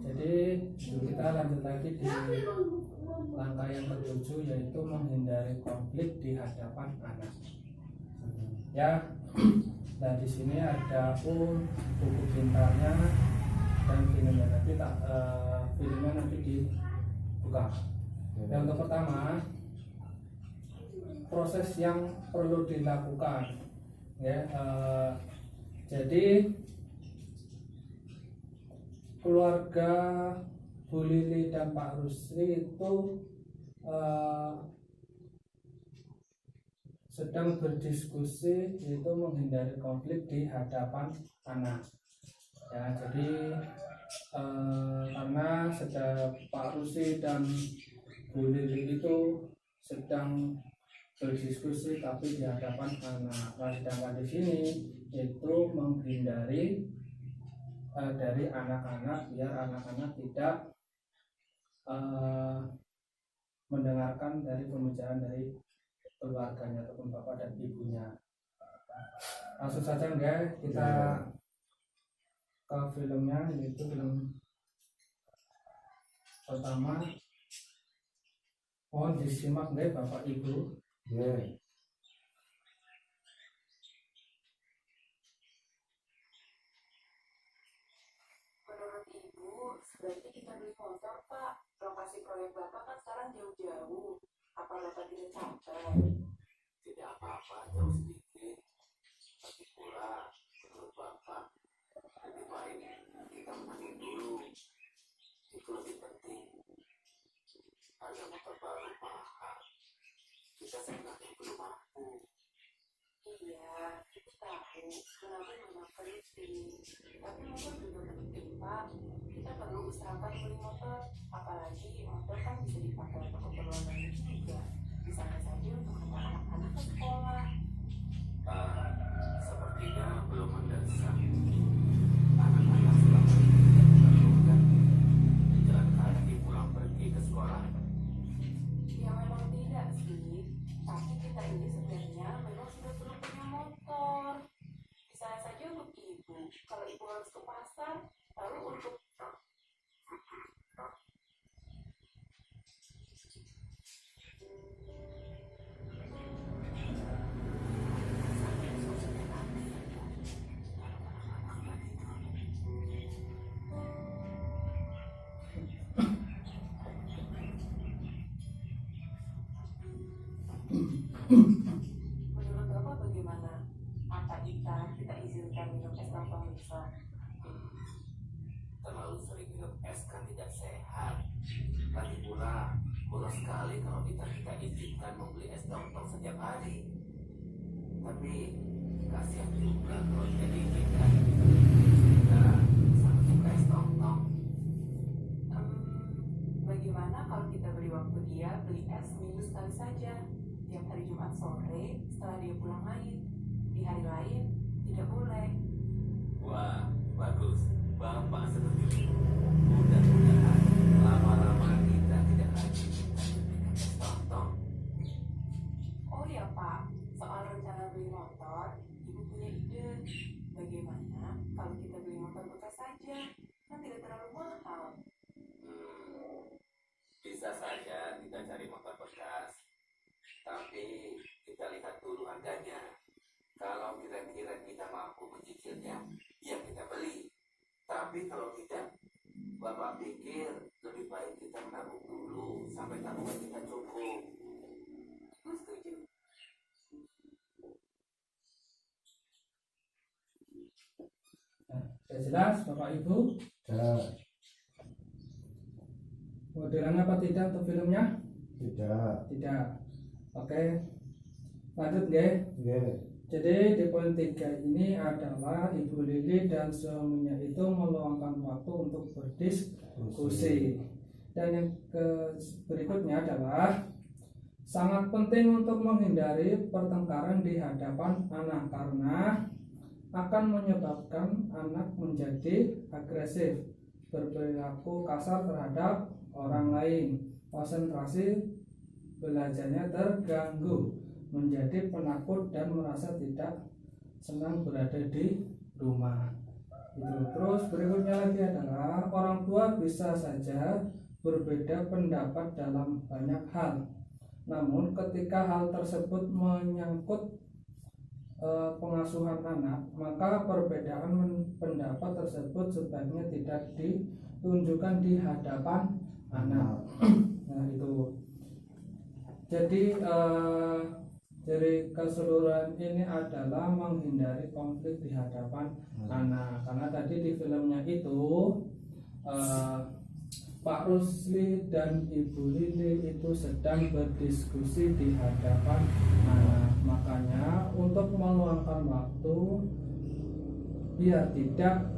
Jadi kita lanjut lagi di langkah yang ketujuh, yaitu menghindari konflik di hadapan anak. Ya, dan di sini ada buku pintarnya dan filmnya nanti dibuka. Yang untuk pertama, proses yang perlu dilakukan. Ya, jadi keluarga Bu Lili dan Pak Rusli itu sedang berdiskusi, yaitu menghindari konflik di hadapan anak. Ya, jadi karena Pak Rusli dan Bu Lili itu sedang berdiskusi tapi di hadapan anak. Nah, sedangkan di sini itu menghindari dari anak-anak, biar anak-anak tidak mendengarkan dari pembicaraan dari keluarganya ataupun bapak dan ibunya. Langsung saja enggak, kita ke filmnya, yaitu film pertama. Mohon disimak enggak bapak ibu. Menurut Ibu, sebaiknya kita beli motor, Pak. Lokasi proyek Bapak kan sekarang jauh-jauh. Apa Bapak tidak capek? Tidak apa-apa, jauh sedikit. Tapi pula, menurut Bapak, lebih baik kita menangin dulu. Itu lebih penting. Harga motor baru mahal. Kita sebenarnya belum mampu. Iya, kita tahu. Kenapa Mama penting? Tapi motor juga penting, Pak. Kita perlu usahakan beli motor. Apalagi motor kan bisa dipakai untuk keperluan lain juga. Misalnya saja untuk antar anak-anak ke sekolah. Sepertinya belum mendesak. Anak-anak selama ini tidak diperlukan jalan kaki pulang pergi ke sekolah. Ya memang tidak sih. Tapi kita ini sebenarnya memang sudah perlu punya motor. Misalnya saja untuk ibu. Kalau ibu harus ke pasar, lalu untuk menurut Bapak bagaimana? Apa kita izinkan minum es tanpa bisa? Terlalu sering minum es kan tidak sehat. Lagi pula, murah sekali kalau kita izinkan membeli es tong-tong setiap hari. Tapi kasihan juga kalau tidak diizinkan. Kita sangat suka es tong-tong. Bagaimana kalau kita beri waktu dia beli es seminggu sekali saja? Tiap hari Jumat sore setelah dia pulang main. Di hari lain tidak boleh. Wah, bagus. Bapak setuju. Mudah-mudahan lama-lama kita tidak lagi minum es tong-tong. Oh ya Pak, soal rencana beli motor, Ibu punya ide. Bagaimana kalau kita beli motor bekas saja? Kan tidak terlalu mahal. Bisa saja kita cari motor bekas. Tapi kita lihat dulu harganya. Kalau kira-kira kita mampu mencicilnya, ya kita beli. Tapi kalau tidak, Bapak pikir lebih baik kita menabung dulu sampai tabungan kita cukup. Ibu setuju. Sudah jelas Bapak Ibu? Modelannya apa tidak untuk filmnya? Tidak. Oke. Lanjut nggih. Jadi di poin 3 ini adalah Ibu Lili dan suaminya itu meluangkan waktu untuk berdiskusi. Dan yang berikutnya adalah sangat penting untuk menghindari pertengkaran di hadapan anak karena akan menyebabkan anak menjadi agresif, berperilaku kasar terhadap orang lain, konsentrasi belajarnya terganggu, menjadi penakut dan merasa tidak senang berada di rumah. Itu. Terus berikutnya lagi adalah orang tua bisa saja berbeda pendapat dalam banyak hal. Namun ketika hal tersebut menyangkut pengasuhan anak, maka perbedaan pendapat tersebut sebaiknya tidak ditunjukkan di hadapan anak. Nah itu. Jadi dari keseluruhan ini adalah menghindari konflik di hadapan anak. Karena tadi di filmnya itu Pak Rusli dan Ibu Lili itu sedang berdiskusi di hadapan anak. Makanya untuk meluangkan waktu biar tidak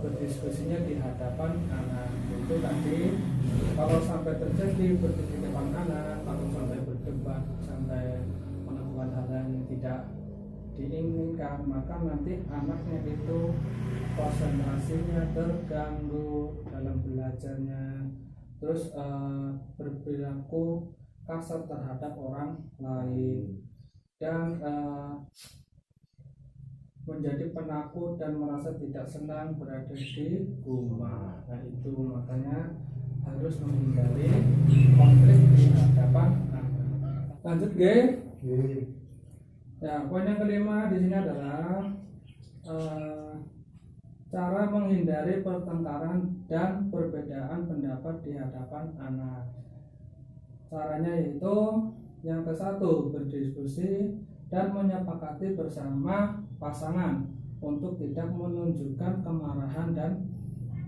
berdiskusinya di hadapan anak, itu tadi kalau sampai terjadi berdiskusi di depan anak, kalau sampai berdebat, sampai melakukan hal yang tidak diinginkan, maka nanti anaknya itu konsentrasinya terganggu dalam belajarnya, terus berperilaku kasar terhadap orang lain, dan menjadi penakut dan merasa tidak senang berada di rumah. Nah itu makanya harus menghindari konflik di hadapan anak. Lanjut G. Ya, poin yang kelima di sini adalah cara menghindari pertengkaran dan perbedaan pendapat di hadapan anak. Caranya yaitu yang ke-1, berdiskusi dan menyepakati bersama pasangan untuk tidak menunjukkan kemarahan dan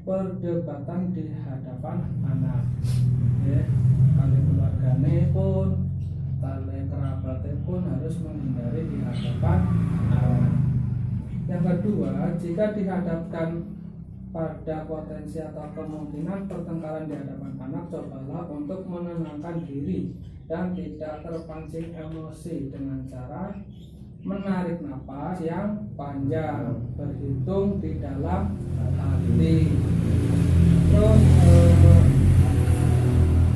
perdebatan di hadapan anak. Ya, kali keluarganya pun, kali kerabatnya pun harus menghindari di hadapan anak. Yang kedua, jika dihadapkan pada potensi atau kemungkinan pertengkaran di hadapan anak, cobalah untuk menenangkan diri dan tidak terpancing emosi dengan cara menarik napas yang panjang, berhitung di dalam hati, terus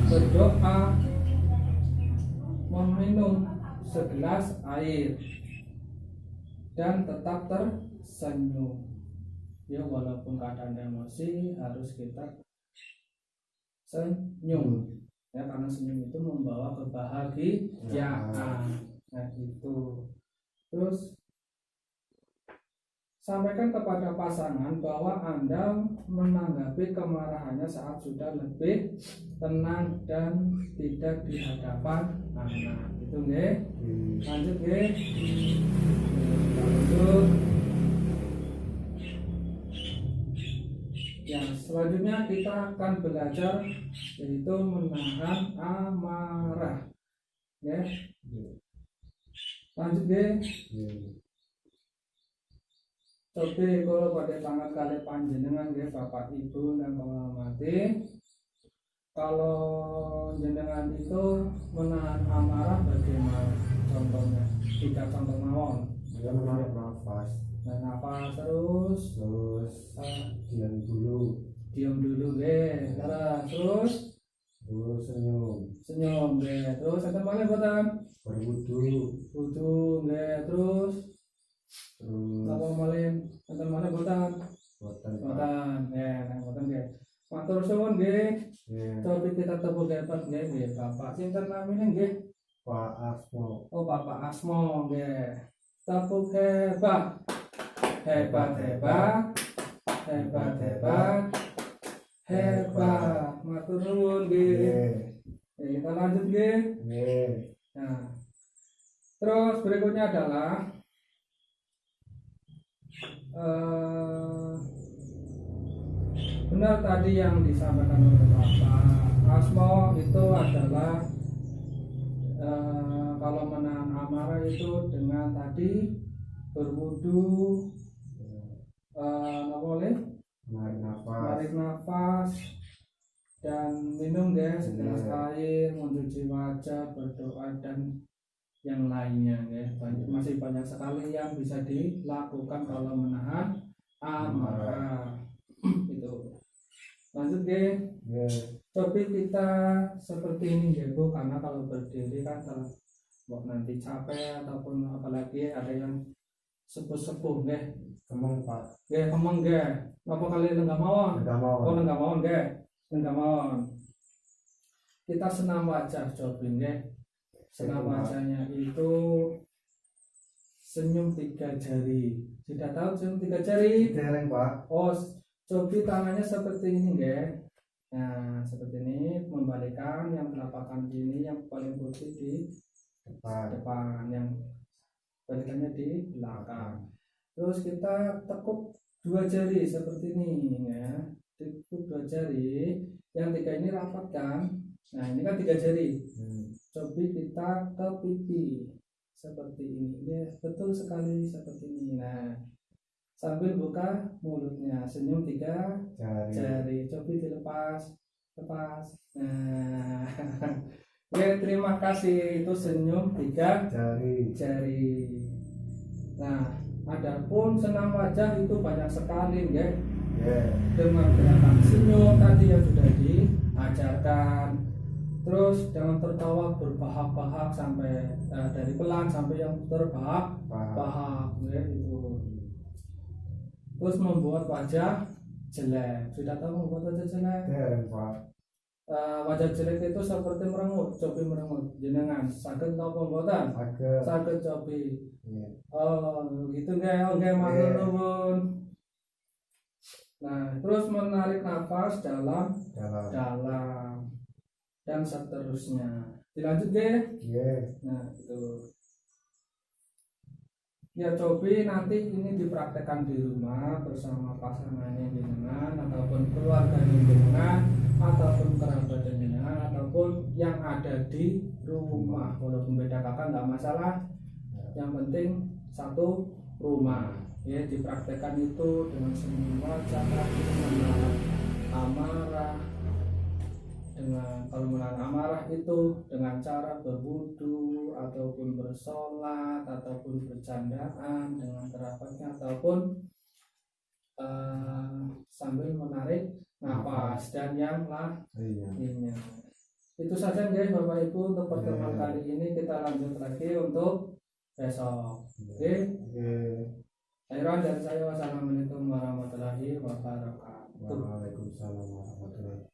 berdoa, meminum segelas air, dan tetap tersenyum. Ya walaupun keadaan emosi harus kita senyum. Ya karena senyum itu membawa kebahagiaan. Nah itu. Terus sampaikan kepada pasangan bahwa Anda menanggapi kemarahannya saat sudah lebih tenang dan tidak di hadapan anak. Itu nggih. Lanjut nggih. Lanjut. Ya, selanjutnya kita akan belajar yaitu menahan amarah. Ya. Lanjut deh. Tapi kalau pada tangan kali panjenengan ya Bapak Ibu dan menghormati, kalau jenengan itu menahan amarah bagaimana contohnya? Tidak contoh mawon. Dia menarik nafas. Nah, nafas terus Diam dulu. Diam dulu deh. Terus senyum deh. Terus ada mana botan? Wudu deh. Terus apa malin? Ada mana botan? Botan ya, botan deh. Matur suwun nggih. Tapi kita tepuk hebat nggih Bapak sinten namine nggih? Pak Asmo. Oh Bapak Asmo nggih. Tepuk hebat. Hebat. Matur nuwun nggih. Kita lanjut nggih. Nah, terus berikutnya adalah benar tadi yang disampaikan oleh Bapak Asmo itu adalah kalau menahan amarah itu dengan tadi berwudu, menarik nafas dan minum deh segelas air, mencuci wajah, berdoa dan yang lainnya ya. Masih banyak sekali yang bisa dilakukan kalau menahan amarah. Itu. Lanjut deh. Tapi kita seperti ini ya Bu, karena kalau berdiri kan kalau nanti capek ataupun apalagi ada yang sepuh-sepuh nggih. Kemeng Pak. Nggih kemeng nggih. Napa kalian enggak mawon? Enggak mau. Oh enggak mawon nggih. Enggak mawon. Kita senam wajah Cobi nggih. Senam wajahnya itu senyum 3 jari. Sudah tahu senyum 3 jari? Dereng Pak. Oh, Cobi tangannya seperti ini nggih. Nah, seperti ini membalikkan yang telapak kaki ini yang paling putih di depan, yang balikannya di belakang. Terus kita tekuk 2 jari seperti ini ya. Tekuk 2 jari, yang 3 ini rapatkan. Nah, ini kan 3 jari. Cobi kita ke pipi seperti ini. Ya, betul sekali seperti ini. Nah, sambil buka mulutnya, senyum 3 jari. Cobi dilepas, lepas. Nah, ya terima kasih, itu senyum 3 jari. Nah, adapun senam wajah itu banyak sekali, ya. Dengan gerakan senyum tadi yang sudah diajarkan. Terus jangan tertawa berbahak-bahak sampai dari pelan sampai yang terbahak-bahak, ya itu. Terus membuat wajah jelek. Sudah tahu membuat wajah jelek? Pak. Wajah jelek itu seperti merengut, Cobi merengut. Jenengan saged napa mboten? Saged Cobi. Oh, gitu nggih, oke matur nuwun. Nah, terus menarik nafas dalam dan seterusnya. Dilanjut nggih? Nah, itu. Ya Cobi nanti ini dipraktekkan di rumah bersama pasangannya jenengan ataupun keluarga jenengan ataupun kerabat jenengan ataupun yang ada di rumah. Walaupun beda kakak nggak masalah. Yang penting satu rumah. Ya dipraktekkan itu dengan semua cara menahan amarah. Dengan kalau menahan amarah itu dengan cara berwudu ataupun bersolat ataupun bercandaan dengan kerabatnya ataupun sambil menarik nafas dan yang lainnya. Itu saja guys Bapak Ibu untuk pertemuan kali ini. Kita lanjut lagi untuk besok. Oke. Akhiran dari saya, wassalamualaikum warahmatullahi wabarakatuh. Waalaikumsalam warahmatullahi wabarakatuh.